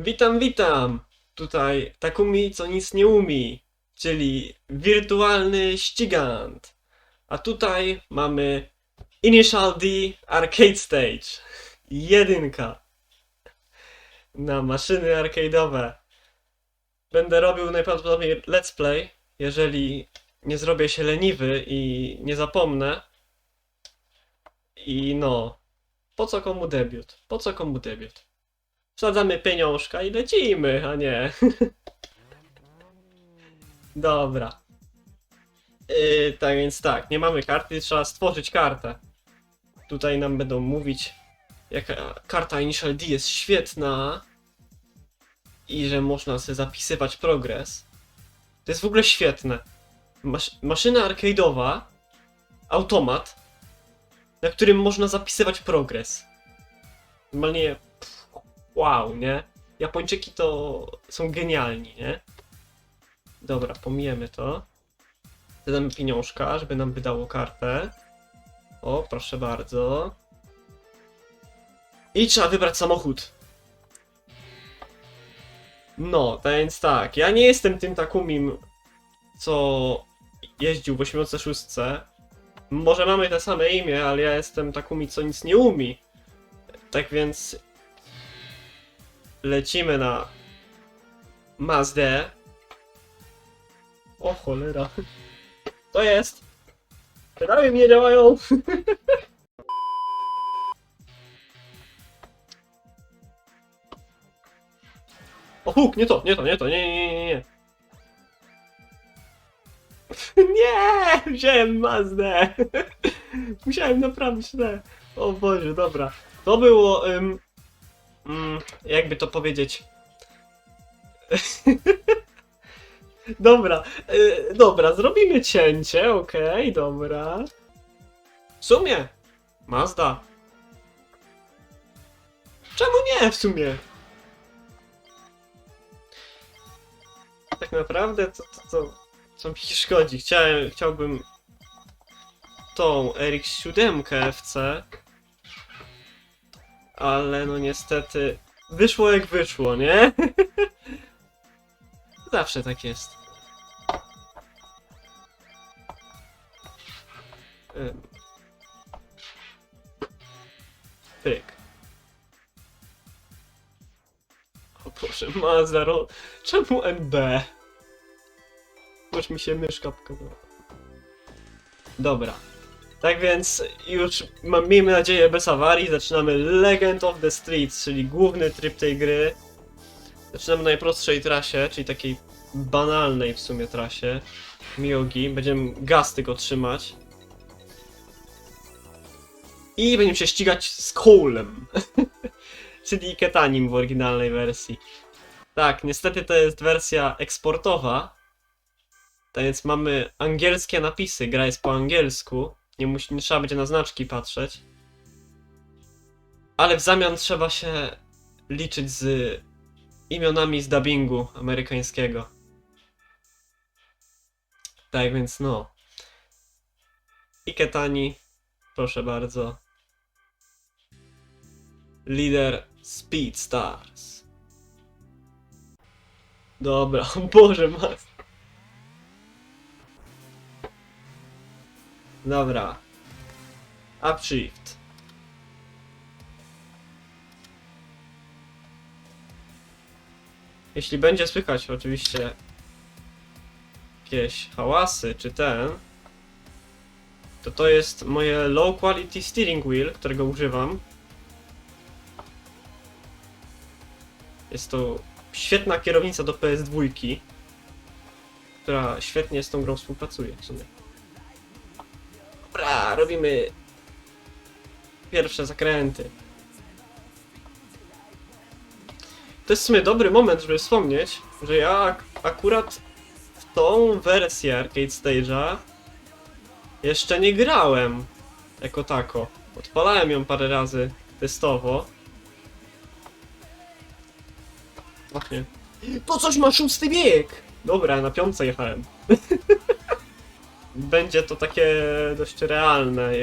Witam, witam! Tutaj Takumi, co nic nie umie, czyli wirtualny ścigant. A tutaj mamy Initial D Arcade Stage. Jedynka. Na maszyny arcade'owe. Będę robił najprawdopodobniej let's play, jeżeli nie zrobię się leniwy i nie zapomnę. I no, po co komu debiut? Po co komu debiut? Wsadzamy pieniążka i lecimy, a nie. Dobra. Tak więc tak, nie mamy karty, trzeba stworzyć kartę. Tutaj nam będą mówić, jaka karta Initial D jest świetna i że można sobie zapisywać progres. To jest w ogóle świetne. Maszyna arcade'owa, automat, na którym można zapisywać progres. Normalnie wow, nie? Japończyki to są genialni, nie? Dobra, pomijemy to. Damy pieniążka, żeby nam wydało kartę. O, proszę bardzo. I trzeba wybrać samochód. No, to więc tak. Ja nie jestem tym Takumim, co jeździł w 86. Może mamy te same imię, ale ja jestem Takumi, co nic nie umie. Tak więc lecimy na Mazdę. O cholera. To jest. Pedały mi nie działają. O huk, nie to, nie. Nie, wziąłem Mazdę. Musiałem naprawić te. O Boże, dobra. To było, jakby to powiedzieć. Dobra, dobra, zrobimy cięcie, okej, dobra. W sumie, Mazda. Czemu nie w sumie? Tak naprawdę co mi szkodzi? Chciałbym tą RX-7 FC, ale no niestety wyszło jak wyszło, nie? Zawsze tak jest. Pyk. O Boże, Mazda, czemu NB? Już mi się myszka pokazała. Dobra. Tak więc już miejmy nadzieję bez awarii, zaczynamy Legend of the Streets, czyli główny tryb tej gry. Zaczynamy na najprostszej trasie, czyli takiej banalnej w sumie trasie. Miyogi, będziemy gaz tylko trzymać. I będziemy się ścigać z Cole'em. Czyli Ketanim w oryginalnej wersji. Tak, niestety to jest wersja eksportowa. Tak więc mamy angielskie napisy, gra jest po angielsku. Nie trzeba będzie na znaczki patrzeć. Ale w zamian trzeba się liczyć z imionami z dubbingu amerykańskiego. Tak więc no. Iketani, proszę bardzo. Lider Speed Stars. Dobra, o Boże, mas. Dobra. Upshift. Jeśli będzie słychać oczywiście jakieś hałasy czy to jest moje low quality steering wheel, którego używam. Jest to świetna kierownica do PS2, która świetnie z tą grą współpracuje w sumie. Dobra, robimy pierwsze zakręty. To jest w sumie dobry moment, żeby wspomnieć, że ja akurat w tą wersję Arcade Stage'a jeszcze nie grałem jako tako. Odpalałem ją parę razy testowo. Właśnie. To coś ma 6. bieg! Dobra, na 5 jechałem. Będzie to takie dość realne,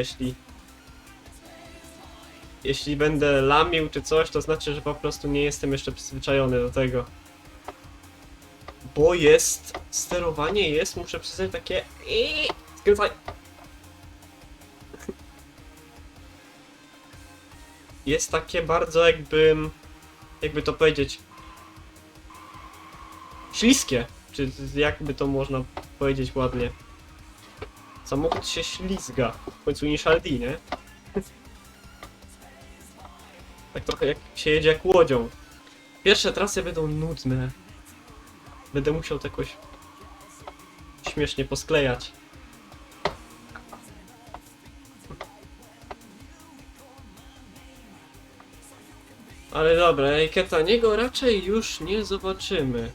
jeśli będę lamił czy coś, to znaczy, że po prostu nie jestem jeszcze przyzwyczajony do tego. Bo jest, sterowanie jest, muszę przyznać, takie... Skręcaj! Jest takie bardzo jakby to powiedzieć... śliskie. Czy jakby to można powiedzieć ładnie. Samochód się ślizga. W końcu Initial D, nie? Tak trochę jak się jedzie jak łodzią. Pierwsze trasy będą nudne. Będę musiał to jakoś śmiesznie posklejać. Ale dobra, Ketaniego raczej już nie zobaczymy.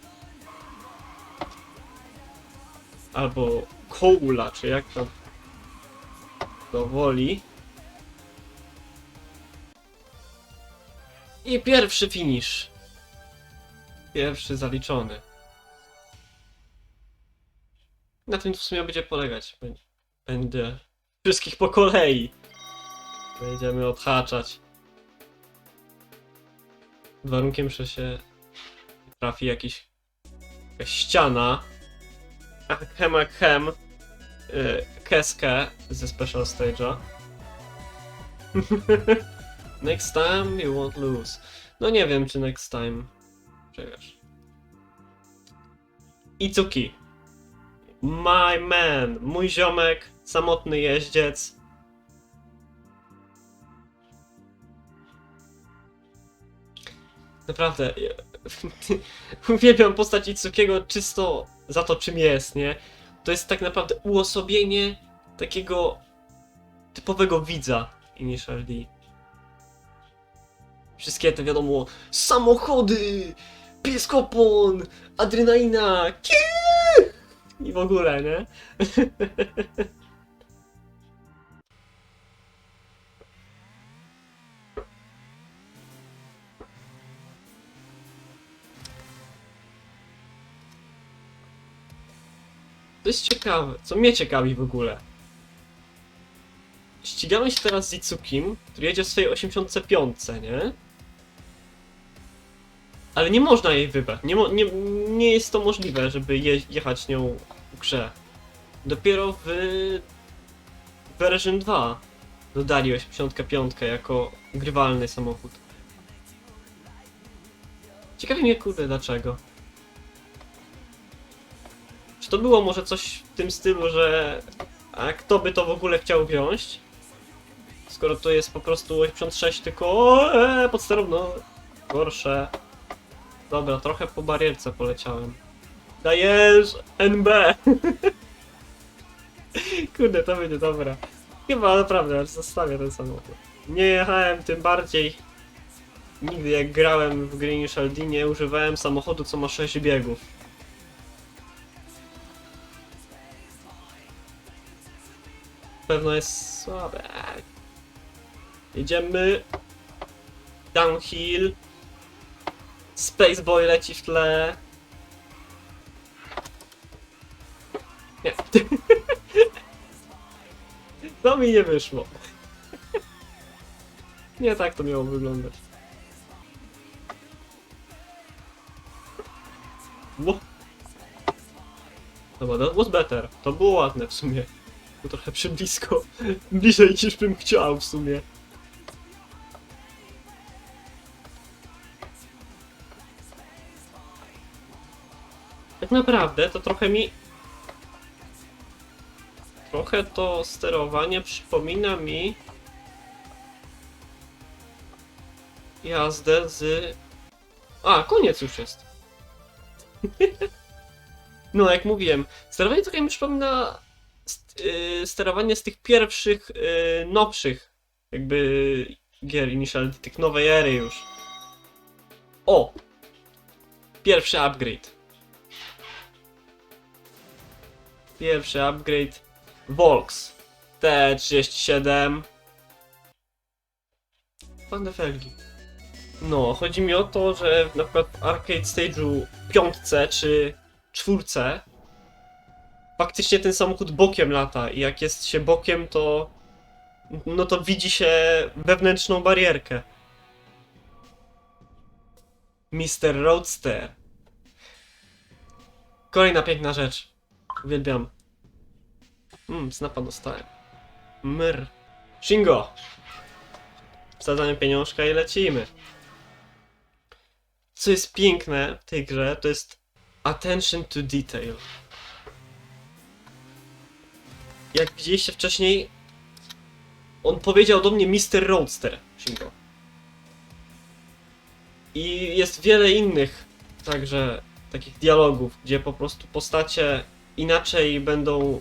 Albo Cola, czy jak tam to woli. I pierwszy finish. Pierwszy zaliczony. Na tym w sumie będzie polegać. Będę wszystkich po kolei. Będziemy odhaczać. Warunkiem, że się trafi jakaś ściana. Hem. Keskę ze Special Stage'a. Next time you won't lose. No nie wiem, czy next time przegrasz. Itsuki. My man. Mój ziomek. Samotny jeździec. Naprawdę. Uwielbiam postać Itsukiego czysto za to, czym jest, nie? To jest tak naprawdę uosobienie takiego typowego widza Initial D. Wszystkie te, wiadomo, samochody, pieskopon, adrenalina, i w ogóle, nie? To jest ciekawe, co mnie ciekawi w ogóle. Ścigamy się teraz z Itsukim, który jedzie w swojej 85, nie? Ale nie można jej wybrać. Nie jest to możliwe, żeby jechać nią w grze. Dopiero w version 2 dodali 85 jako grywalny samochód. Ciekawi mnie, kurde, dlaczego. Czy to było może coś w tym stylu, że a kto by to w ogóle chciał wziąć? Skoro to jest po prostu 86, tylko podsterowno gorsze. Dobra, trochę po barierce poleciałem. Dajesz! NB! Kurde, to będzie dobra. Chyba naprawdę, zostawię ten samochód. Nie jechałem tym bardziej. Nigdy jak grałem w grę Initial D nie używałem samochodu, co ma 6 biegów. Pewno jest słabe. Jedziemy. Downhill. Space Boy leci w tle. Nie. To mi nie wyszło. Nie tak to miało wyglądać. Dobra, that was better. To było ładne w sumie. To trochę przyblisko. Bliżej niż bym chciał w sumie. Tak naprawdę to trochę mi... Trochę to sterowanie przypomina mi... jazdę z... A, koniec już jest. No, jak mówiłem, sterowanie trochę mi przypomina sterowanie z tych pierwszych, nowszych jakby gier Initial D, tych nowej ery już. O! Pierwszy upgrade. Pierwszy upgrade. Volks T37. Ładne felgi. No, chodzi mi o to, że na przykład w Arcade Stage'u 5 czy 4 faktycznie ten samochód bokiem lata i jak jest się bokiem, to no to widzi się wewnętrzną barierkę. Mr. Roadster. Kolejna piękna rzecz. Uwielbiam. Snapa dostałem. Shingo! Wsadzamy pieniążka i lecimy. Co jest piękne w tej grze, to jest attention to detail. Jak widzieliście wcześniej, on powiedział do mnie Mr. Roadster, Shingo. I jest wiele innych także takich dialogów, gdzie po prostu postacie inaczej będą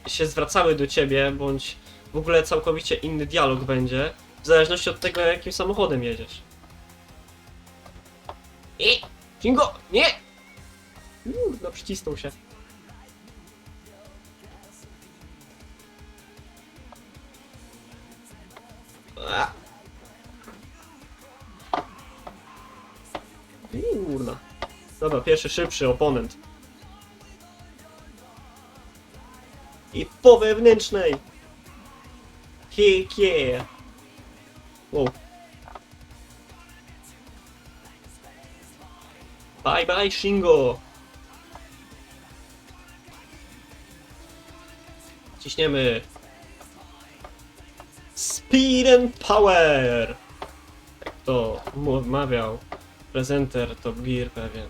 się zwracały do ciebie, bądź w ogóle całkowicie inny dialog będzie, w zależności od tego, jakim samochodem jedziesz. Shingo! Nie! No przycisnął się. Kurna. Dobra, pierwszy szybszy oponent. I po wewnętrznej. Heck yeah. Wow. Bye bye Shingo. Ciśniemy. Speed and power. Jak to mawiał prezenter Top Gear pewien.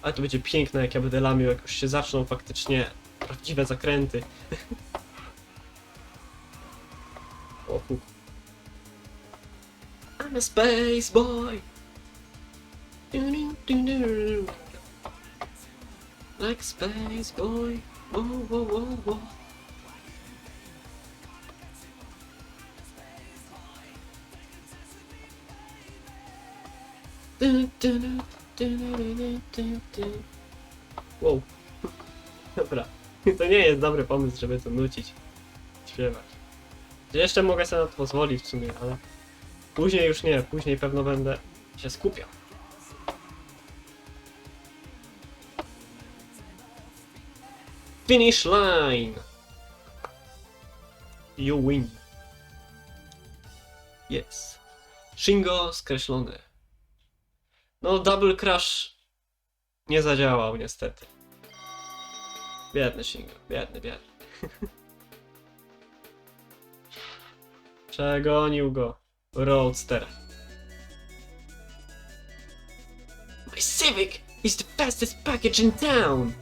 Ale to będzie piękne, jak ja będę lamił, jak już się zaczną faktycznie prawdziwe zakręty. O fu. I'm a space boy. Like space boy. Wow, wow, wow, wow. Wow. Dobra. To nie jest dobry pomysł, żeby to nucić. Śpiewać. Jeszcze mogę sobie na to pozwolić w sumie, ale później już nie. Później pewno będę się skupiał. Finish line! You win. Yes. Shingo skreślony. No, Double Crash nie zadziałał niestety. Biedny Shingo, biedny, biedny. Przegonił go Roadster. My Civic is the fastest package in town!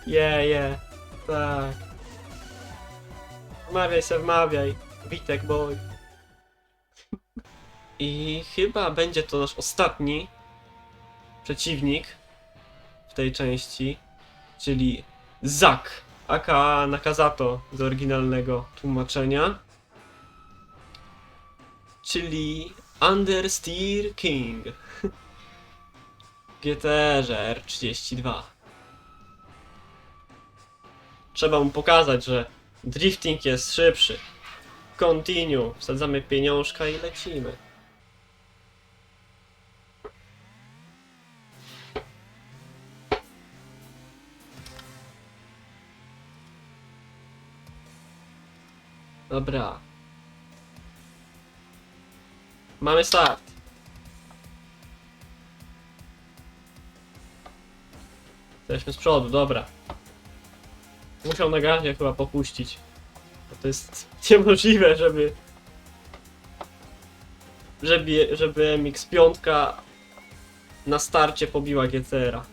Yeah, tak. Wmawiaj se, wmawiaj. Witek boy. I chyba będzie to nasz ostatni przeciwnik w tej części, czyli Zack, aka Nakazato z oryginalnego tłumaczenia, czyli Understeer King w GTR R32. Trzeba mu pokazać, że drifting jest szybszy. Continue, wsadzamy pieniążka i lecimy. Dobra. Mamy start. Jesteśmy z przodu, dobra. Musiał na gazie chyba popuścić. Bo to jest niemożliwe, żeby MX-5 na starcie pobiła GTR-a.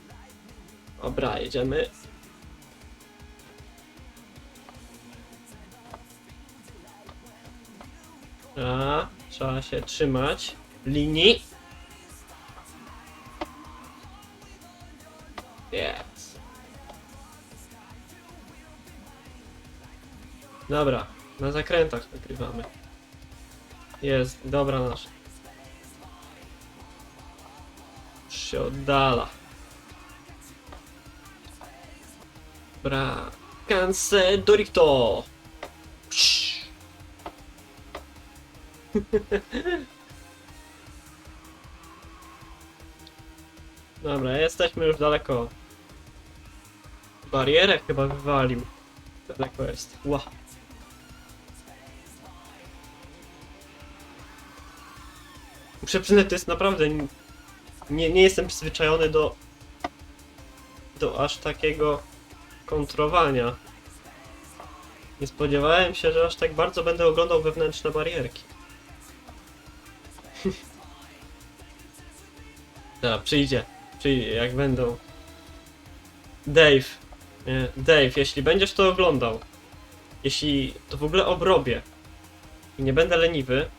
Dobra, jedziemy. Trzeba się trzymać linii. Yes. Dobra, na zakrętach nagrywamy. Jest, dobra nasza. Już się oddala. Dobra, Canse Dorito. Dobra, jesteśmy już daleko. Barierę chyba wywalił. Daleko jest. Ła. Muszę przyznać, to jest naprawdę... Nie jestem przyzwyczajony do aż takiego kontrowania. Nie spodziewałem się, że aż tak bardzo będę oglądał wewnętrzne barierki. Dobra, przyjdzie, jak będą. Dave, nie, Dave, jeśli będziesz to oglądał, jeśli to w ogóle obrobię i nie będę leniwy,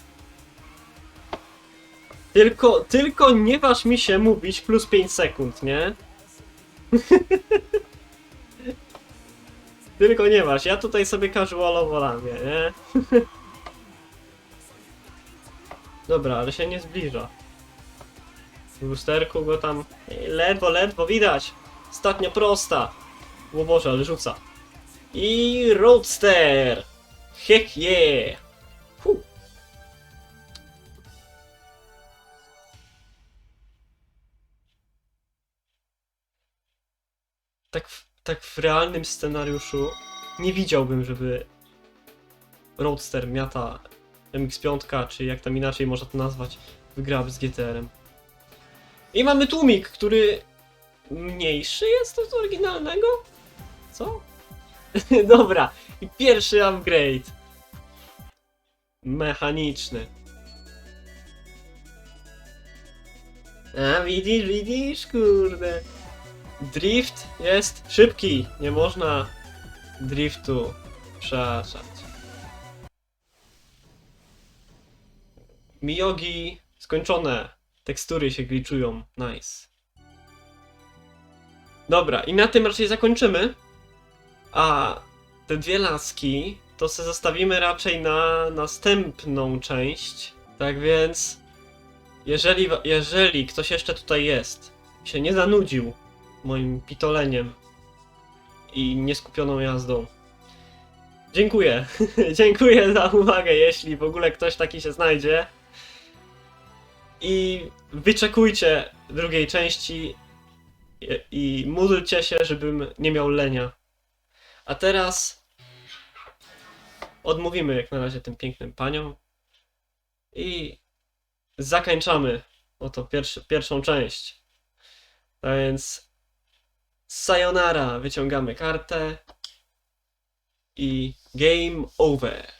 tylko nie waż mi się mówić plus 5 sekund, nie? Tylko nie waż, ja tutaj sobie casualowo lamię, nie? Dobra, ale się nie zbliża. W lusterku go tam ledwo widać. Ostatnia prosta. O Boże, ale rzuca. I Roadster! Heck yeah! Huh. Tak w realnym scenariuszu nie widziałbym, żeby Roadster Miata MX-5, czy jak tam inaczej można to nazwać, wygrała z GTR-em. I mamy tłumik, który mniejszy jest od oryginalnego? Co? Dobra, i pierwszy upgrade. Mechaniczny. A widzisz, kurde. Drift jest szybki, nie można driftu przeaczać. Miyogi skończone. Tekstury się gliczują. Nice. Dobra, i na tym raczej zakończymy. A te dwie laski to se zostawimy raczej na następną część. Tak więc, jeżeli ktoś jeszcze tutaj jest, się nie zanudził moim pitoleniem i nieskupioną jazdą, dziękuję. Dziękuję za uwagę, jeśli w ogóle ktoś taki się znajdzie. I wyczekujcie drugiej części i módlcie się, żebym nie miał lenia. A teraz odmówimy jak na razie tym pięknym paniom i zakończamy oto pierwszą część. A więc sayonara, wyciągamy kartę i game over.